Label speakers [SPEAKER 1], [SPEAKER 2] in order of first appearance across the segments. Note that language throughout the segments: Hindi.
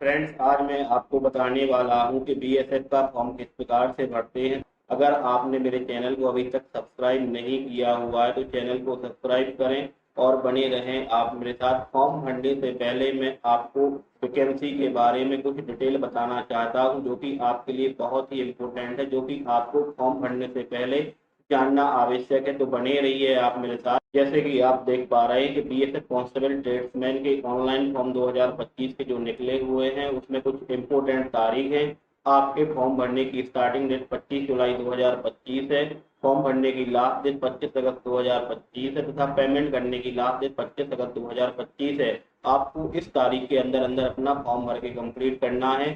[SPEAKER 1] फ्रेंड्स, आज मैं आपको बताने वाला हूं कि बीएसएफ का फॉर्म किस प्रकार से भरते हैं। अगर आपने मेरे चैनल को अभी तक सब्सक्राइब नहीं किया हुआ है तो चैनल को सब्सक्राइब करें और बने रहें आप मेरे साथ। फॉर्म भरने से पहले मैं आपको वैकेंसी के बारे में कुछ डिटेल बताना चाहता हूं, जो कि आपके लिए बहुत ही इम्पोर्टेंट है, जो कि आपको फॉर्म भरने से पहले जानना आवश्यक है। तो बने रहिए आप मेरे साथ। जैसे कि आप देख पा रहे हैं कि बीएसएफ कांस्टेबल ट्रेड्समैन के ऑनलाइन फॉर्म 2025 के जो निकले हुए हैं उसमें कुछ इम्पोर्टेंट तारीख है। आपके फॉर्म भरने की स्टार्टिंग डेट 25 जुलाई 2025 है। फॉर्म भरने की लास्ट डेट 25 अगस्त 2025 है तथा पेमेंट करने की लास्ट डेट 25 अगस्त 2025 है। आपको इस तारीख के अंदर अंदर अपना फॉर्म भर के कंप्लीट करना है।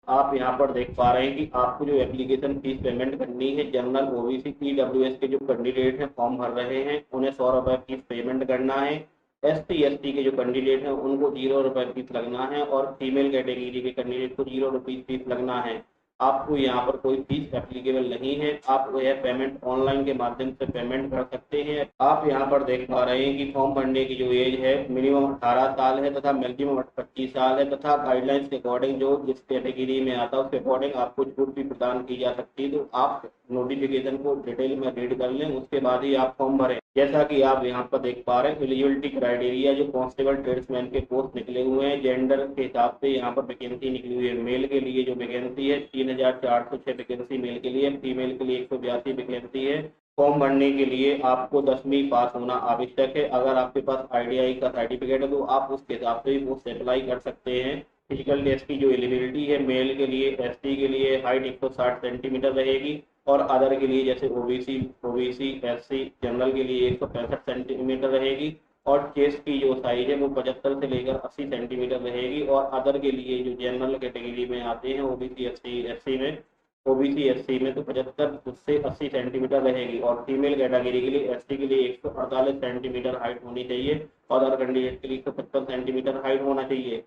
[SPEAKER 1] आप यहाँ पर देख पा रहे हैं कि आपको जो एप्लीकेशन फीस पेमेंट करनी है, जनरल ओबीसी ईडब्ल्यूएस के जो कैंडिडेट हैं फॉर्म भर रहे हैं उन्हें 100 रुपये फीस पेमेंट करना है। एसटी एसटी के जो कैंडिडेट हैं उनको 0 रुपये फीस लगना है और फीमेल कैटेगरी के कैंडिडेट को 0 रुपीज फीस लगना है। आपको यहाँ पर कोई फीस एप्लीकेबल नहीं है। आप यह पेमेंट ऑनलाइन के माध्यम से पेमेंट कर सकते हैं। आप यहाँ पर देख पा रहे हैं कि फॉर्म भरने की जो एज है मिनिमम 18 साल है तथा मैक्सिमम 25 साल है तथा गाइडलाइंस के अकॉर्डिंग जो जिस कैटेगरी में आता है उसके अकॉर्डिंग आपको छूट भी प्रदान की जा सकती है। तो आप नोटिफिकेशन को डिटेल में रीड कर लें, उसके बाद ही आप फॉर्म भरें। जैसा कि आप यहाँ पर देख पा रहे हैं एलिजिबिलिटी क्राइटेरिया जो कांस्टेबल ट्रेड्समैन के पोस्ट निकले हुए हैं, जेंडर के हिसाब से यहाँ पर वैकेंसी निकली हुई है। मेल के लिए जो वैकेंसी है 3406 वैकेंसी मेल के लिए, फीमेल के लिए 182 वैकेंसी है। फॉर्म भरने के लिए आपको 10वीं पास होना आवश्यक है। अगर आपके पास आईटीआई का सर्टिफिकेट है तो आप उसके हिसाब से भी पोस्ट अप्लाई कर सकते हैं। फिजिकल टेस्ट की जो एलिजिबिलिटी है, मेल के लिए एसटी के लिए हाइट 160 सेंटीमीटर रहेगी और अदर के लिए जैसे ओबीसी ओबीसी एससी जनरल के लिए 165 सेंटीमीटर रहेगी और चेस्ट की जो साइज है वो 75 से लेकर 80 सेंटीमीटर रहेगी। और अदर के लिए जो जनरल कैटेगरी में आते हैं ओबीसी एससी एससी में ओबीसी एससी में तो 75 से 80 सेंटीमीटर रहेगी और फीमेल कैटेगरी के लिए एसटी के लिए 148 सेंटीमीटर हाइट होनी चाहिए और अदर कैंडिडेट के लिए 155 सेंटीमीटर हाइट होना चाहिए।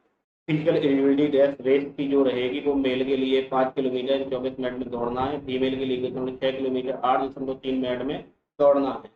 [SPEAKER 1] फिजिकल एलिजिबिलिटी टेस्ट रेस की जो रहेगी वो मेल के लिए 5 किलोमीटर 24 मिनट में दौड़ना है, फीमेल के लिए 6 किलोमीटर 8.3 मिनट में दौड़ना है।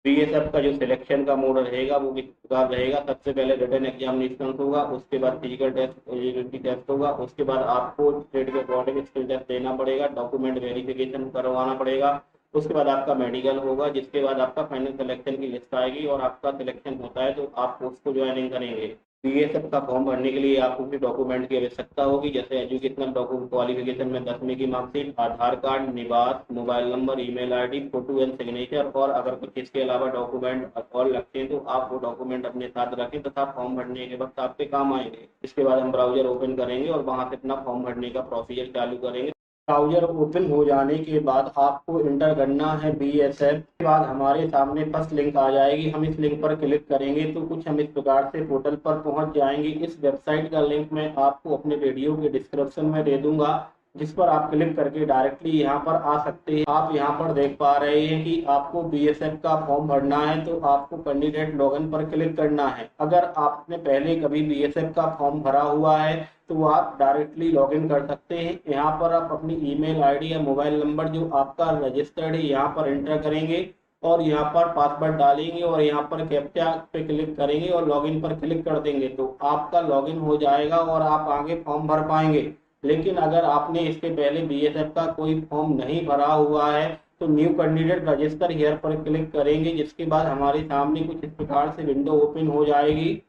[SPEAKER 1] बीएसएफ का जो सिलेक्शन का मोड रहेगा वो किस प्रकार रहेगा, सबसे पहले रिटन एग्जामिनेशन होगा, उसके बाद फिजिकल टेस्ट एलिजिबिलिटी टेस्ट होगा, उसके बाद आपको स्टेट के अकॉर्डिंग स्किल टेस्ट देना पड़ेगा, डॉक्यूमेंट वेरिफिकेशन करवाना पड़ेगा, उसके बाद आपका मेडिकल होगा, जिसके बाद आपका फाइनल सिलेक्शन की लिस्ट आएगी और आपका सिलेक्शन होता है तो आप उसको ज्वाइनिंग करेंगे। बीएसएफ का फॉर्म भरने के लिए आपको कुछ डॉक्यूमेंट की आवश्यकता होगी, जैसे एजुकेशनल डॉक्यूमेंट क्वालिफिकेशन में 10वीं की मार्कशीट, आधार कार्ड, निवास, mobile number, email ID, photo and signature. और अगर कुछ इसके अलावा डॉक्यूमेंट और लगते हैं तो आप वो डॉक्यूमेंट अपने साथ रखें तथा फॉर्म भरने के वक्त आपके काम आएंगे। इसके बाद हम ब्राउजर ओपन करेंगे और वहां से अपना फॉर्म भरने का प्रोसीजर चालू करेंगे। ब्राउजर ओपन हो जाने के बाद आपको इंटर करना है बीएसएफ। के बाद हमारे सामने फर्स्ट लिंक आ जाएगी, हम इस लिंक पर क्लिक करेंगे तो कुछ हम इस प्रकार से पोर्टल पर पहुंच जाएंगे। इस वेबसाइट का लिंक मैं आपको अपने वीडियो के डिस्क्रिप्शन में दे दूंगा, जिस पर आप क्लिक करके डायरेक्टली यहाँ पर आ सकते हैं। आप यहाँ पर देख पा रहे हैं कि आपको बीएसएफ का फॉर्म भरना है तो आपको कैंडिडेट लॉगिन पर क्लिक करना है। अगर आपने पहले कभी बीएसएफ का फॉर्म भरा हुआ है तो आप डायरेक्टली लॉगिन कर सकते हैं। यहाँ पर आप अपनी ईमेल आईडी या मोबाइल नंबर जो आपका रजिस्टर्ड है यहाँ पर एंटर करेंगे और यहाँ पर पासवर्ड डालेंगे और यहाँ पर कैप्चा पे क्लिक करेंगे और लॉगिन पर क्लिक कर देंगे तो आपका लॉगिन हो जाएगा और आप आगे फॉर्म भर पाएंगे। लेकिन अगर आपने इसके पहले बीएसएफ का कोई फॉर्म नहीं भरा हुआ है तो न्यू कैंडिडेट रजिस्टर हियर पर क्लिक करेंगे, जिसके बाद हमारे सामने कुछ इस प्रकार से विंडो ओपन हो जाएगी।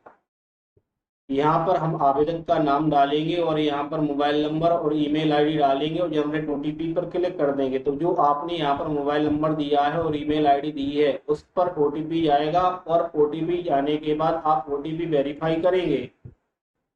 [SPEAKER 1] यहाँ पर हम आवेदक का नाम डालेंगे और यहाँ पर मोबाइल नंबर और ईमेल आईडी डालेंगे और जनरेट ओटीपी पर क्लिक कर देंगे तो जो आपने यहाँ पर मोबाइल नंबर दिया है और ईमेल आईडी दी है उस पर ओटीपी जाएगा और ओटीपी जाने के बाद आप ओटीपी वेरीफाई करेंगे।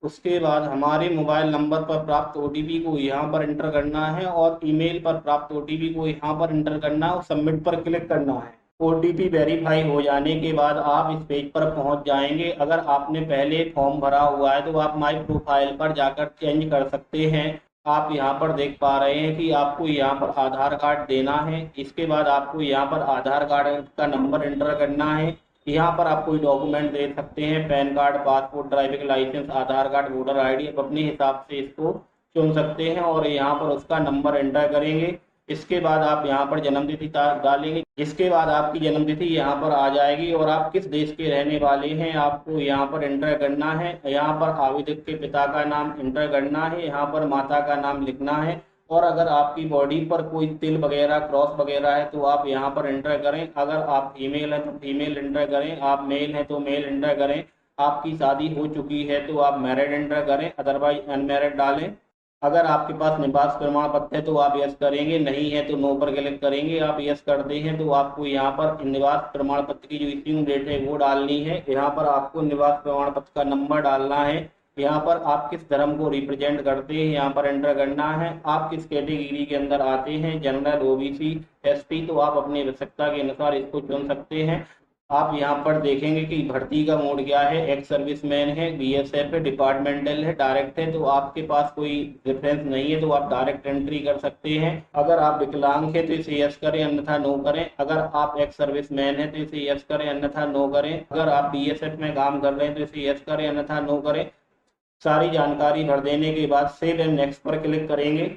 [SPEAKER 1] उसके बाद हमारे मोबाइल नंबर पर प्राप्त ओटीपी को यहाँ पर एंटर करना है और ईमेल पर प्राप्त ओटीपी को यहाँ पर एंटर करना है और सबमिट पर क्लिक करना है। ओटीपी वेरीफाई हो जाने के बाद आप इस पेज पर पहुंच जाएंगे। अगर आपने पहले फॉर्म भरा हुआ है तो आप माई प्रोफाइल पर जाकर चेंज कर सकते हैं। आप यहाँ पर देख पा रहे हैं कि आपको यहाँ पर आधार कार्ड देना है। इसके बाद आपको यहाँ पर आधार कार्ड का नंबर एंटर करना है। यहाँ पर आप कोई डॉक्यूमेंट दे सकते हैं, PAN card, passport, driving licence, Aadhaar card, voter ID. आप अपने हिसाब से इसको चुन सकते हैं और यहाँ पर उसका नंबर एंटर करेंगे। इसके बाद आप यहाँ पर जन्मतिथि डालेंगे, जिसके बाद आपकी जन्मतिथि यहाँ पर आ जाएगी और आप किस देश के रहने वाले हैं आपको यहाँ पर एंटर करना है। यहाँ पर आवेदक के पिता का नाम एंटर करना है, यहाँ पर माता का नाम लिखना है और अगर आपकी बॉडी पर कोई तिल वगैरह क्रॉस वगैरह है तो आप यहाँ पर एंटर करें। अगर आप फीमेल हैं तो फीमेल एंटर करें, आप मेल हैं तो मेल एंटर करें, आपकी शादी हो चुकी है तो आप मैरिड एंटर करें, अदरवाइज अनमैरिड डालें। अगर आपके पास निवास प्रमाण पत्र है तो आप यस करेंगे, नहीं है तो नो पर क्लिक करेंगे। आप यस करते हैं तो आपको यहाँ पर निवास प्रमाण पत्र की जो इश्यूइंग डेट है वो डालनी है। यहाँ पर आपको निवास प्रमाण पत्र का नंबर डालना है। यहाँ पर आप किस धर्म को रिप्रेजेंट करते हैं यहाँ पर एंटर करना है। आप किस कैटेगरी के अंदर आते हैं, जनरल, ओबीसी, एसटी, तो आप अपनी आवश्यकता के अनुसार इसको चुन सकते हैं। आप यहाँ पर देखेंगे कि भर्ती का मोड क्या है, एक्स सर्विसमैन है, बीएसएफ है, डिपार्टमेंटल है, डायरेक्ट है। तो आपके पास कोई रेफरेंस नहीं है तो आप डायरेक्ट एंट्री कर सकते हैं। अगर आप विकलांग है तो इसे यस करें अन्यथा नो करें। अगर आप एक्स सर्विसमैन है तो इसे यस करें अन्यथा नो करें। अगर आप बीएसएफ में काम कर रहे हैं तो इसे यस करें अन्यथा नो करें। सारी जानकारी भर देने के बाद सेव एंड नेक्स्ट पर क्लिक करेंगे।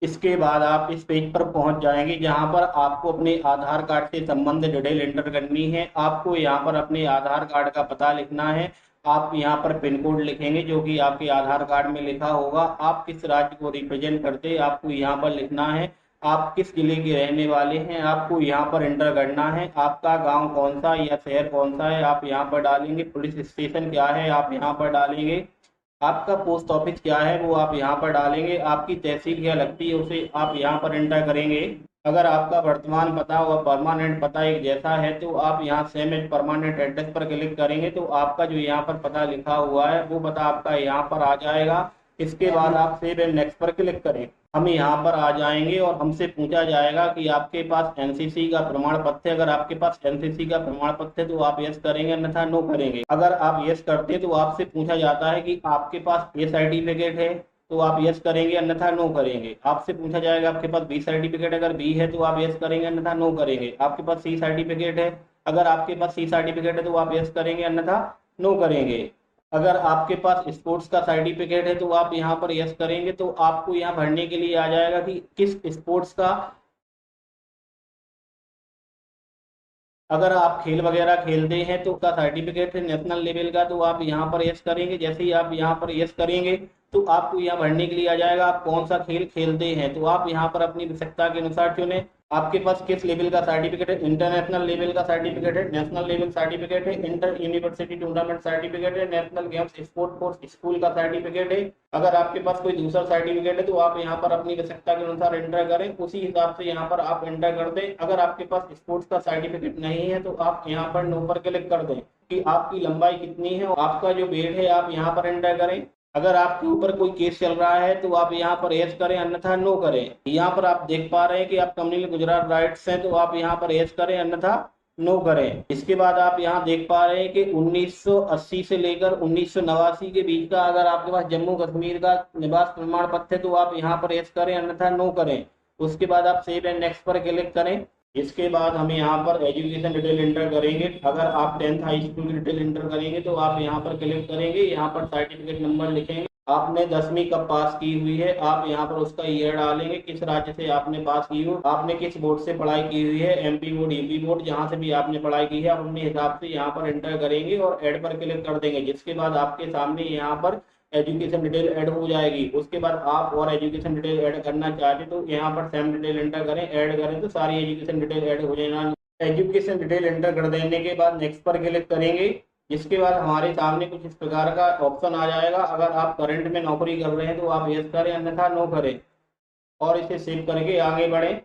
[SPEAKER 1] इसके बाद आप इस पेज पर पहुंच जाएंगे जहां पर आपको अपने आधार कार्ड से संबंधित डिटेल एंटर करनी है। आपको यहां पर अपने आधार कार्ड का पता लिखना है। आप यहां पर पिन कोड लिखेंगे जो कि आपके आधार कार्ड में लिखा होगा। आप किस राज्य को रिप्रेजेंट करते हैं आपको यहां पर लिखना है। आप किस जिले के रहने वाले हैं आपको यहाँ पर एंटर करना है। आपका गांव कौन सा या शहर कौन सा है आप यहाँ पर डालेंगे। पुलिस स्टेशन क्या है आप यहाँ पर डालेंगे। आपका पोस्ट ऑफिस क्या है वो आप यहाँ पर डालेंगे। आपकी तहसील क्या लगती है उसे आप यहाँ पर एंटर करेंगे। अगर आपका वर्तमान पता और परमानेंट पता एक जैसा है तो आप यहाँ सेम एज परमानेंट एड्रेस पर क्लिक करेंगे तो आपका जो यहाँ पर पता लिखा हुआ है वो पता आपका यहाँ पर आ जाएगा। इसके बाद आप सेव एंड नेक्स्ट पर क्लिक करें। हम यहाँ पर आ जाएंगे और हमसे पूछा जाएगा कि आपके पास एनसीसी का प्रमाण पत्र है। अगर आपके पास एनसीसी का प्रमाण पत्र है तो आप यस करेंगे अन्यथा नो करेंगे। अगर आप यस करते हैं तो आपसे पूछा जाता है कि आपके पास ए सर्टिफिकेट है तो आप यस करेंगे अन्यथा नो करेंगे। आपसे पूछा जाएगा आपके पास बी सर्टिफिकेट, अगर बी है तो आप यस करेंगे अन्यथा नो करेंगे। आपके पास सी सर्टिफिकेट है, अगर आपके पास सी सर्टिफिकेट है तो आप यस करेंगे अन्यथा नो करेंगे। अगर आपके पास स्पोर्ट्स का सर्टिफिकेट है तो आप यहाँ पर यस करेंगे। तो आपको यहाँ भरने के लिए आ जाएगा कि किस स्पोर्ट्स का, अगर आप खेल वगैरह खेलते हैं तो उसका सर्टिफिकेट है नेशनल लेवल का तो आप यहाँ पर यस करेंगे। जैसे ही आप यहाँ पर यस करेंगे तो आपको यहाँ भरने के लिए आ जाएगा आप कौन सा खेल खेलते हैं तो आप यहाँ पर अपनी आवश्यकता के अनुसार चुने। आपके पास किस लेवल का सर्टिफिकेट है, इंटरनेशनल लेवल का सर्टिफिकेट है, नेशनल लेवल सर्टिफिकेट है, इंटर यूनिवर्सिटी टूर्नामेंट सर्टिफिकेट है, national games sport force school का सर्टिफिकेट है। अगर आपके पास कोई दूसरा सर्टिफिकेट है तो आप यहाँ पर अपनी आवश्यकता के अनुसार एंटर करें, उसी हिसाब से यहाँ पर आप एंटर कर दें। अगर आपके पास स्पोर्ट्स का सर्टिफिकेट नहीं है तो आप यहाँ पर नो पर क्लिक कर दें कि आपकी लंबाई कितनी है, आपका जो वेट है आप यहाँ पर एंटर करें। अगर आपके ऊपर कोई केस चल रहा है तो आप यहाँ पर यस करें अन्यथा नो करें। यहाँ पर आप देख पा रहे हैं कि आप कम्युनल गुजरात राइट्स हैं तो आप यहाँ पर यस करें अन्यथा नो करें। इसके बाद आप यहाँ देख पा रहे हैं कि 1980 से लेकर 1989 के बीच का अगर आपके पास जम्मू कश्मीर का निवास प्रमाण पत्र है तो आप यहाँ पर यस करें अन्यथा नो करें। उसके बाद आप सेव एंड नेक्स्ट पर क्लिक करें। इसके बाद हम यहाँ पर एजुकेशन डिटेल एंटर करेंगे। अगर आप 10th हाई स्कूल की डिटेल एंटर करेंगे तो आप यहाँ पर क्लिक करेंगे। यहाँ पर सर्टिफिकेट नंबर लिखेंगे। आपने 10वीं कब पास की हुई है आप यहाँ पर उसका ईयर डालेंगे, किस राज्य से आपने पास की हो, आपने किस बोर्ड से पढ़ाई की हुई है, एमपी बोर्ड, यूपी बोर्ड, जहाँ से भी आपने पढ़ाई की है आप अपने हिसाब से यहाँ पर एंटर करेंगे और ऐड पर क्लिक कर देंगे। जिसके बाद आपके सामने यहाँ पर एजुकेशन डिटेल ऐड हो जाएगी। उसके बाद आप और एजुकेशन डिटेल ऐड करना चाहते तो यहाँ पर सेम डिटेल एंटर करें, ऐड करें तो सारी एजुकेशन डिटेल ऐड हो जाएगा। एजुकेशन डिटेल एंटर कर देने के बाद नेक्स्ट पर क्लिक करेंगे। जिसके बाद हमारे सामने कुछ इस प्रकार का ऑप्शन आ जाएगा। अगर आप करंट में नौकरी कर रहे हैं तो आप यस करें अन्यथा नो करें और इसे सेव करके आगे बढ़ें।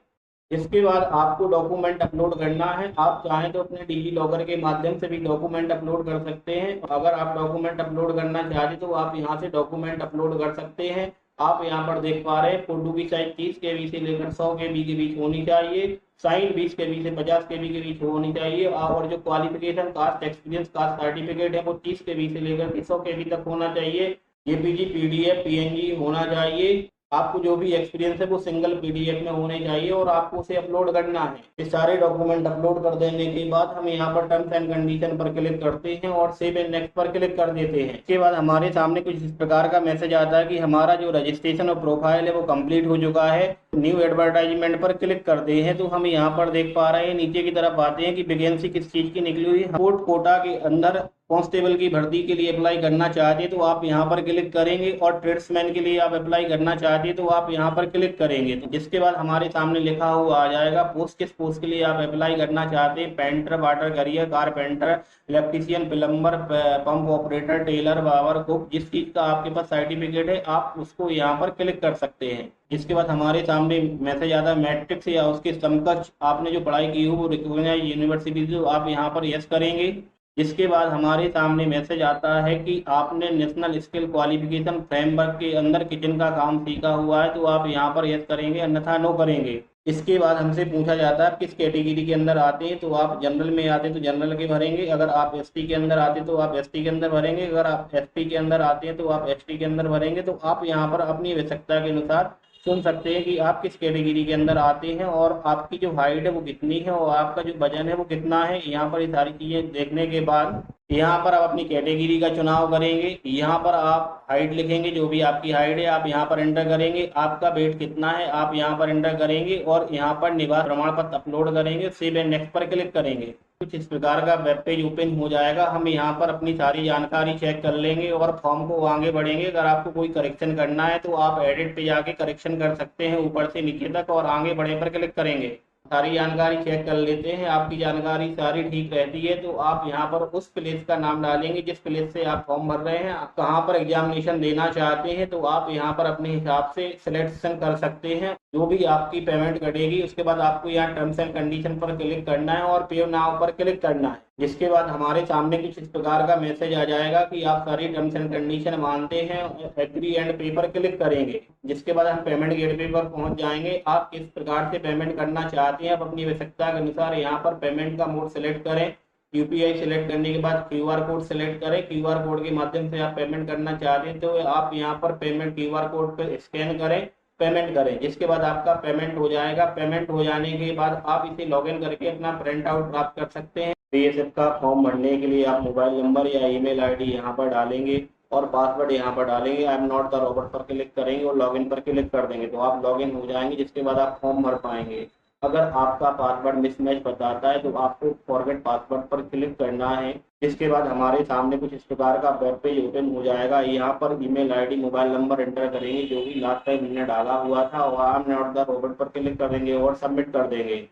[SPEAKER 1] इसके बाद आपको डॉक्यूमेंट अपलोड करना है। आप चाहें तो अपने डिजी लॉकर के माध्यम से भी डॉक्यूमेंट अपलोड कर सकते हैं। अगर आप डॉक्यूमेंट अपलोड करना चाहते तो आप यहाँ से डॉक्यूमेंट अपलोड कर सकते हैं। आप यहाँ पर देख पा रहे हैं फोटो की साइज 30 KB से लेकर 100 KB के बीच होनी चाहिए, साइन 20 KB से 50 KB के बीच होनी चाहिए और जो qualification caste experience caste certificate है वो 30 KB से लेकर 100 KB तक होना चाहिए। जेपीजी, PDF, PNG होना चाहिए। आपको जो भी एक्सपीरियंस है वो सिंगल पीडीएफ में होने चाहिए और आपको उसे अपलोड करना है। ये सारे डॉक्यूमेंट अपलोड कर देने के बाद हम यहाँ पर टर्म्स एंड कंडीशन पर क्लिक करते हैं और सेव एंड नेक्स्ट पर क्लिक कर देते हैं। इसके बाद हमारे सामने कुछ इस प्रकार का मैसेज आता है कि हमारा जो रजिस्ट्रेशन और प्रोफाइल है वो कंप्लीट हो चुका है। न्यू एडवर्टाइजमेंट पर क्लिक करते हैं तो हम यहाँ पर देख पा रहे हैं, नीचे की तरफ आते हैं कि वैकेंसी किस चीज की निकली हुई है। कोटा के अंदर कांस्टेबल की भर्ती के लिए अप्लाई करना चाहते हैं तो आप यहाँ पर क्लिक करेंगे, और ट्रेड्समैन के लिए आप अप्लाई करना चाहते हैं तो आप यहाँ पर क्लिक करेंगे। तो जिसके बाद हमारे सामने लिखा हुआ आ जाएगा पोस्ट, किस पोस्ट के लिए आप अप्लाई करना चाहते हैं। Painter, water carrier, carpenter, electrician, plumber, pump operator, tailor, barber, cook, जिस चीज का आपके पास सर्टिफिकेट है आप उसको यहाँ पर क्लिक कर सकते हैं। इसके बाद हमारे सामने मैसेज आता है मैट्रिक्स या उसके समकक्ष आपने जो पढ़ाई की हो वो रिकॉग्नाइज यूनिवर्सिटी जो आप यहाँ पर यस करेंगे। जिसके बाद हमारे सामने मैसेज आता है कि आपने नेशनल स्किल क्वालिफिकेशन फ्रेमवर्क के अंदर किचन का काम सीखा हुआ है तो आप यहाँ पर यस करेंगे, अन्यथा नो करेंगे। इसके बाद हमसे पूछा जाता है किस कैटेगरी के अंदर आते हैं, तो आप जनरल में आते हैं तो जनरल के भरेंगे, अगर आप एसटी के अंदर आते हैं तो आप एसटी के अंदर भरेंगे, अगर आप एसटी के अंदर आते हैं तो आप एसटी के अंदर भरेंगे। तो आप यहाँ पर अपनी आवश्यकता के अनुसार चुन सकते हैं कि आप किस कैटेगरी के अंदर आते हैं और आपकी जो हाइट है वो कितनी है और आपका जो वजन है वो कितना है। यहाँ पर ये सारी चीजें देखने के बाद यहाँ पर आप अपनी कैटेगरी का चुनाव करेंगे। यहाँ पर आप हाइट लिखेंगे, जो भी आपकी हाइट है आप यहाँ पर एंटर करेंगे। आपका वेट कितना है आप यहाँ पर एंटर करेंगे और यहाँ पर निवास प्रमाण पत्र अपलोड करेंगे। सेव एंड नेक्स्ट पर क्लिक करेंगे। कुछ इस प्रकार का वेब पेज ओपन हो जाएगा। हम यहाँ पर अपनी सारी जानकारी चेक कर लेंगे और फॉर्म को आगे बढ़ेंगे। अगर आपको कोई करेक्शन करना है तो आप एडिट पे जाके करेक्शन कर सकते हैं ऊपर से नीचे तक, और आगे बढ़े पर क्लिक करेंगे। सारी जानकारी चेक कर लेते हैं। आपकी जानकारी सारी ठीक रहती है तो आप यहाँ पर उस प्लेस का नाम डालेंगे जिस प्लेस से आप फॉर्म भर रहे हैं। आप कहाँ पर एग्जामिनेशन देना चाहते हैं तो आप यहाँ पर अपने हिसाब से सिलेक्शन कर सकते हैं। जो भी आपकी पेमेंट कटेगी उसके बाद आपको यहाँ टर्म्स एंड कंडीशन पर क्लिक करना है और पे नाउ पर क्लिक करना है। जिसके बाद हमारे सामने कुछ इस प्रकार का मैसेज आ जाएगा कि आप सारी टर्म्स एंड कंडीशन मानते हैं, एग्री एंड पे पर क्लिक करेंगे। जिसके बाद हम पेमेंट गेटवे पर पहुंच जाएंगे। आप किस प्रकार से पेमेंट करना चाहते हैं आप अपनी आवश्यकता के अनुसार यहाँ पर पेमेंट का मोड सेलेक्ट करें। यूपीआई सिलेक्ट करने के बाद क्यूआर कोड सिलेक्ट करें। क्यूआर कोड के माध्यम से आप पेमेंट करना चाहते हैं तो आप यहाँ पर पेमेंट क्यूआर कोड पर स्कैन करें, पेमेंट करें। जिसके बाद आपका पेमेंट हो जाएगा। पेमेंट हो जाने के बाद आप इसे लॉगिन करके अपना प्रिंट आउट प्राप्त कर सकते हैं। बीएसएफ का फॉर्म भरने के लिए आप मोबाइल नंबर या ईमेल आईडी यहाँ पर डालेंगे और पासवर्ड यहाँ पर डालेंगे। I am not the robot पर क्लिक करेंगे और लॉगिन पर क्लिक कर देंगे तो आप लॉगिन हो जाएंगे। जिसके बाद आप फॉर्म भर पाएंगे। अगर आपका पासवर्ड मिसमैच बताता है तो आपको फॉरगेट पासवर्ड पर क्लिक करना है। इसके बाद हमारे सामने कुछ इस प्रकार का वेब पेज ओपन हो जाएगा। यहाँ पर email ID mobile number enter करेंगे जो भी लास्ट टाइम हमने डाला हुआ था और I am not the robot पर क्लिक करेंगे और सबमिट कर देंगे।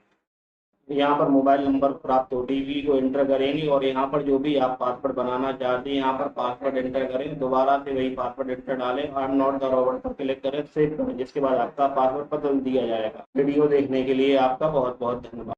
[SPEAKER 1] यहाँ पर मोबाइल नंबर प्राप्त ओटीपी को एंटर करेंगे और यहाँ पर जो भी आप पासवर्ड बनाना चाहते हैं यहाँ पर पासवर्ड एंटर करें। दोबारा से वही पासवर्ड एंटर डालें। I am not the robot पर क्लिक करें, सेव करें। जिसके बाद आपका पासवर्ड बदल दिया जाएगा। वीडियो देखने के लिए आपका बहुत बहुत धन्यवाद।